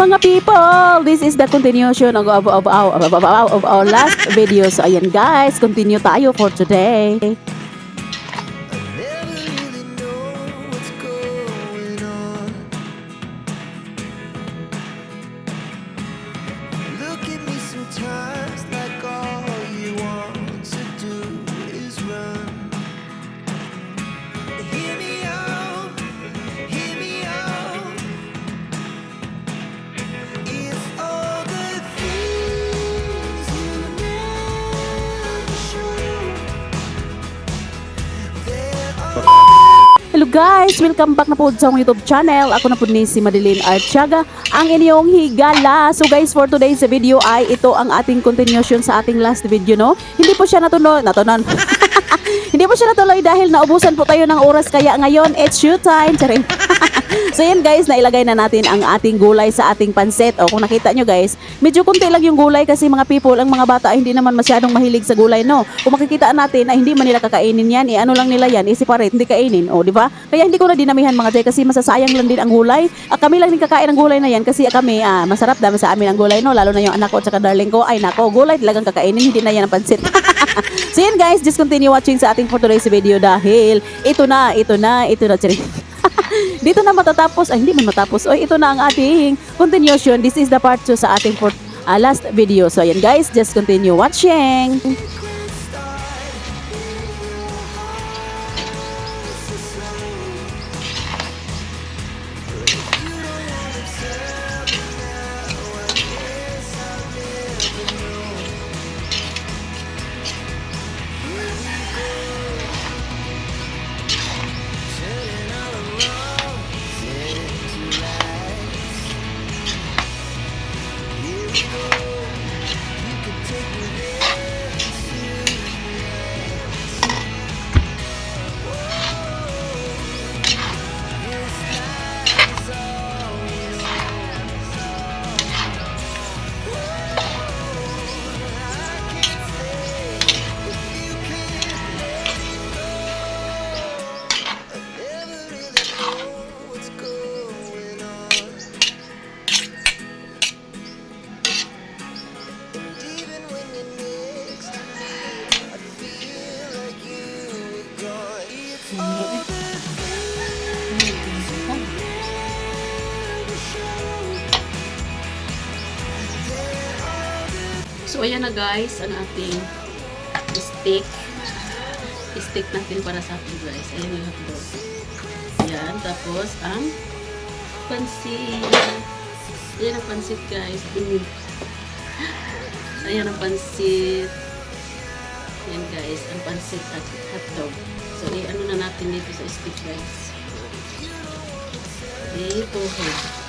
Mga people, this is the continuation of our last video. So ayan guys, continue tayo for today. Never really know what's going on. Look at me sometimes like all you want to do is run. Hear me out, hear me out. It's all the things you never show. There are Hello guys, welcome back na po sa akong YouTube channel. Ako na po ni si Madeline Artiaga, ang inyong higala. So guys, for today's video ay ito ang ating continuation sa ating last video, no? Hindi po siya natuloy. Hindi po siya natuloy dahil naubusan po tayo ng oras, kaya ngayon it's show time. Charing. So yan guys, nailagay na natin ang ating gulay sa ating pansit. O kung nakita nyo guys, medyo konti lang yung gulay kasi mga people, ang mga bata ay hindi naman masyadong mahilig sa gulay, no? Kung makikita natin ay hindi man nila kakainin yan, ano lang nila yan, i-separate, hindi kainin. O di ba? Kaya hindi ko na dinamihan mga jay kasi masasayang lang din ang gulay. Kami lang din kakain ng gulay na yan kasi kami, masarap dami sa amin ang gulay, no? Lalo na yung anak ko at saka darling ko, ay nako, gulay talagang kakainin, hindi na yan ang pansit. So yan guys, just continue watching sa ating for today's video dahil ito na, charing. Dito na matatapos, ay hindi man matapos. Oy, ito na ang ating continuation. This is the part 2 sa ating last video. So ayan guys, just continue watching. So ayan na guys, ang ating steak. Steak natin para sa ating guys. Ayan yung hotdog. Ayan, tapos ang pansit. Ayan ang pansit guys. Ayan ang pansit. Ayan guys, ang pansit at hotdog. So ano na natin dito sa steak guys. Ito ho.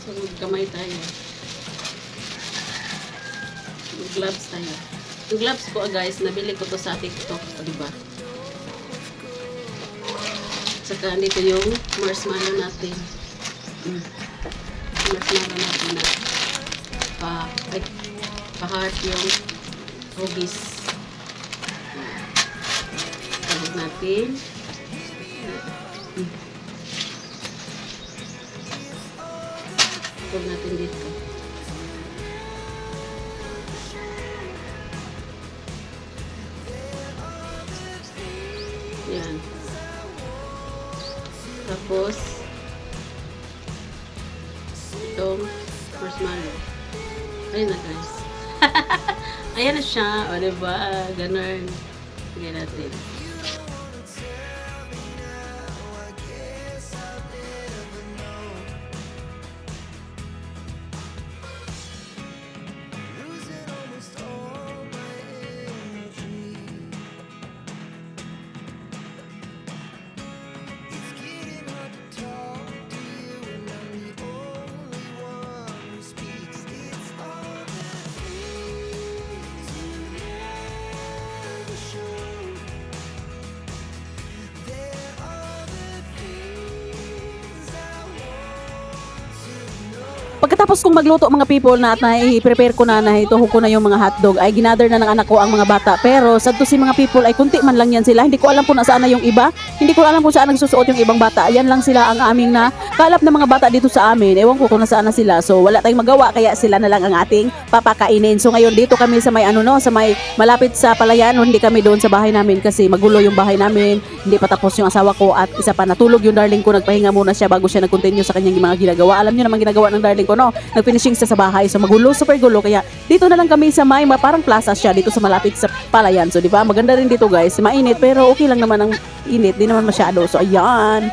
So, magkamay tayo. Mag-gloves tayo. Yung gloves ko, guys, nabili ko to sa TikTok. O, diba? Saka, dito yung marshmallow natin. Marshmallow natin na pa-heart yung hugis. Tagod natin. Huwag natin dito. Yan. Tapos, itong marshmallow. Ayun na guys. Ayan na siya. O diba? Ganun. Lagyan natin. Pagkatapos kong magluto mga people na at na-prepare ko na ituhog ko na yung mga hotdog ay ginather na ng anak ko ang mga bata. Pero sadto si mga people ay kunti man lang yan sila. Hindi ko alam kung nasaan na yung iba. Hindi ko alam kung saan nagsusuot yung ibang bata. Ayan lang sila ang aming na kalap na mga bata dito sa amin. Ewan ko kung nasaan na sila. So wala tayong magawa kaya sila na lang ang ating papakainin. So ngayon dito kami sa may sa may malapit sa Palayan. Hindi kami doon sa bahay namin kasi magulo yung bahay namin. Hindi pa tapos yung asawa ko at isa pa natulog yung darling ko. Nagpahinga muna siya bago siya nag-continue sa kanyang mga ginagawa. Alam niyo naman ginagawa ng darling ko, no? Nag-finishing siya sa bahay. So magulo, super gulo. Kaya dito na lang kami sa may parang plaza siya dito sa malapit sa Palayan. So di ba? Maganda rin dito guys. Mainit pero okay lang naman ang init. Di naman masyado. So ayan.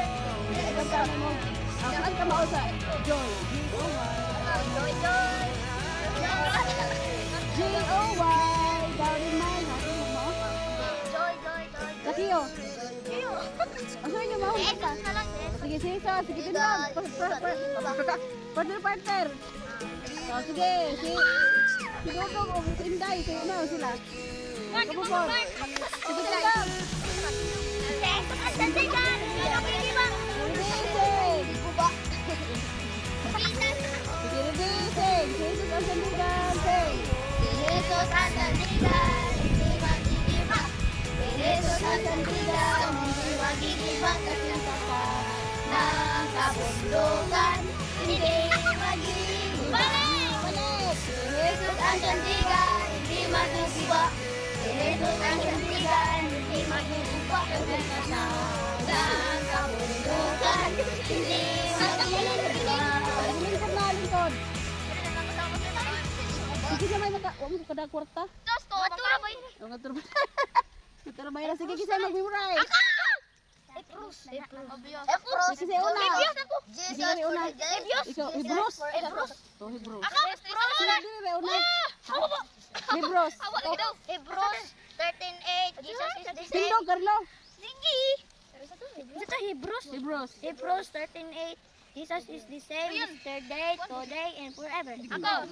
Sige, sige, sige din lang. Partner. Oh, sige, si Dudong o si Inday, sino sila? Kapupon. Sige lang. Ng kabundukan, hindi maging balik. Jesus ang sandigan, hindi magdusiba. Jesus ang sandigan, hindi magdusiba. Ng kabundukan, hindi maging balik. Lingkod na, lingkod. Sige siya may huwag mo kada kwarta. O nga turba. Turba na sige kisa mag-memorize. Sige una. Sige una. Ikaw Hebrews. To Hebrews. Sige una. Hebrews. Hebrews 13:8. Jesus is the same. Tindog Carlo. Sige. Ito Hebrews. Hebrews. Hebrews 13:8. Jesus is the same yesterday, today, and forever. Ako.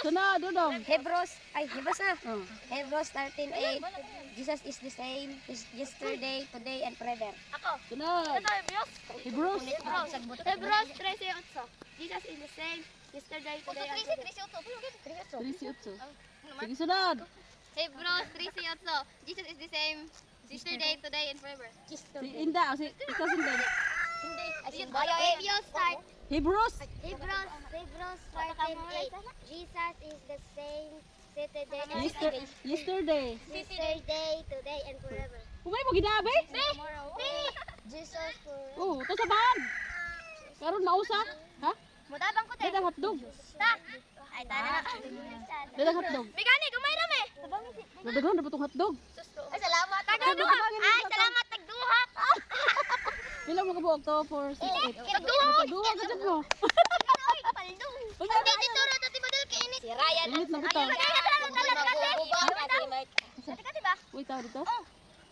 Sunod, Dudong. Hebrews na. Oh. Hebrews 13:8. Jesus is the same yesterday, today, and forever. Ako. Sunod. Hebrews. Hebrews 13:8. Jesus is the same yesterday, today, and forever. 38. Sige sunod. Hebrews 13:8. Jesus is the same yesterday, today, and forever. Si Inda, si ikaw Inda. Hebrews start. Hebrews. Hebrews 13:8. Jesus is the same yesterday, Yesterday. today, and forever. Umay mo ginabi? Jesus forever. Oh, to sa bag. Karon mausa? Ha? Mutabang ko Dada hotdog. Ay, tara na. Dada hotdog. Bigani, gumay na me. Dadagon na butong hotdog. Ay, salamat. Tagduha. Ay, salamat. Tagduha. Pila mo kabuok to for 6 Tagduha. Duha ka dyan mo. Ay, paldong. Hindi, dito rin. Tati badal ka init. Si Ryan. Init na bitaw. Uy, tao dito.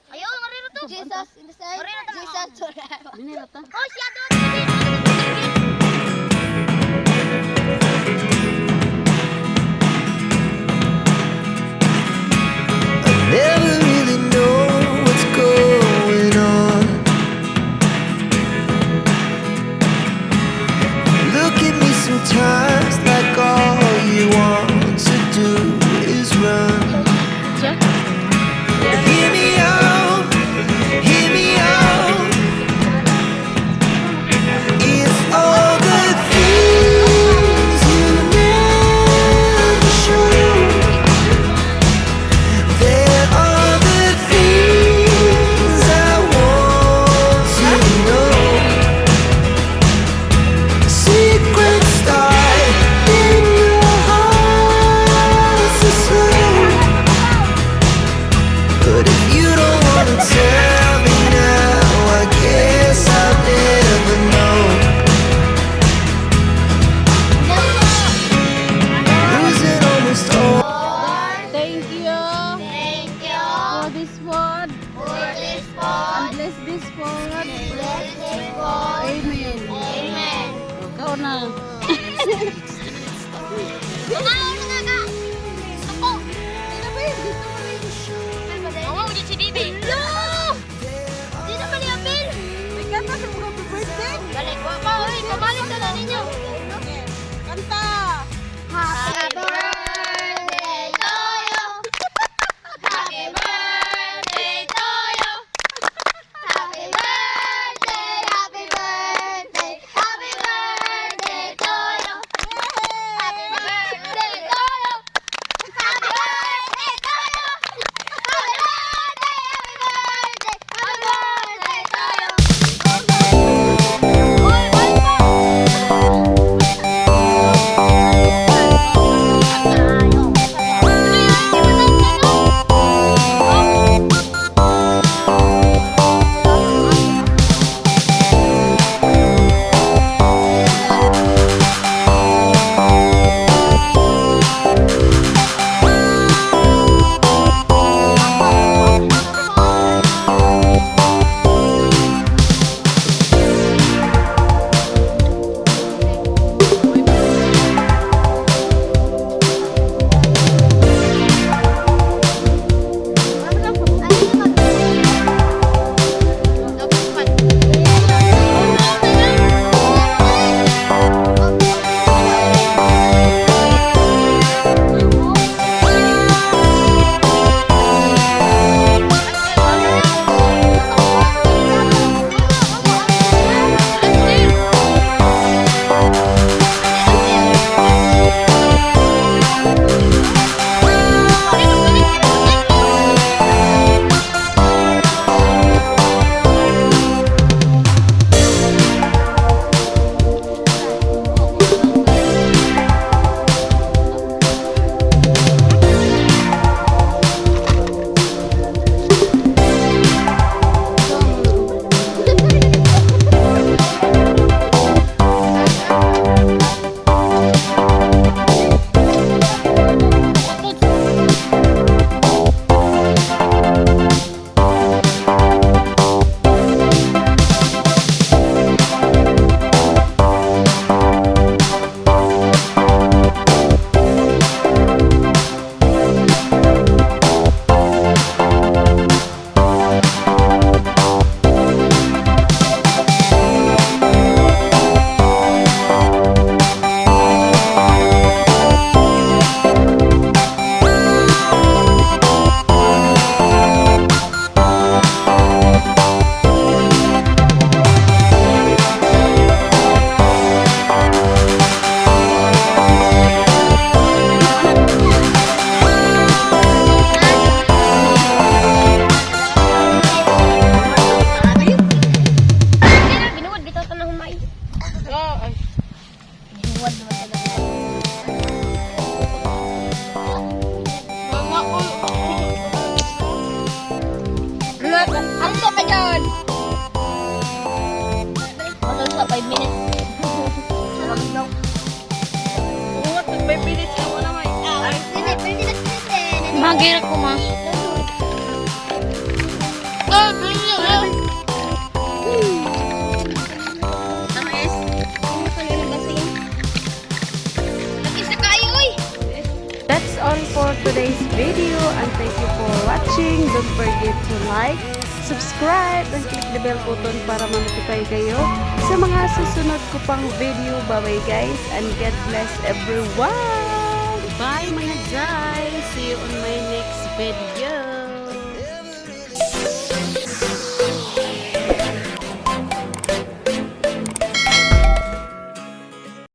Ayaw, marino to. Jesus in the same. Jesus forever. Dinira ta. Oh, siya doon. Never really know what's going on. Look at me sometimes like all you want to do is run. Sir? Hear me out, hear me out. It's all the things you never show. There are the things I want to know. The secret start in your heart so slow. But if you don't wanna tell me now, I guess I'll never know. Losing almost all. Thank you Thank you for this food. for this And food. bless this food. Bless this food. Amen. Amen. Ikaw na. Tumaw na nga ka. Suko. Oo, di si Bibi. No! Di na ba niya, Bill? May kanta sa mga birthday. Balik ko pa, uy. Pabalik na ninyo. Kanta. Luto ka dyan! Ano sa 5 minutes? Salamat daw. Uwat, 5 minutes na wala may. Pwede na pwede. Magirap ko ma. Ah, pwede na. Tamis. Nakisa kayo, uy! That's all for today's video and thank you for watching. Don't forget to like, subscribe, and click the bell button para ma-notify kayo sa mga susunod ko pang video. Bye-bye guys and God bless everyone! Bye mga guys! See you on my next video!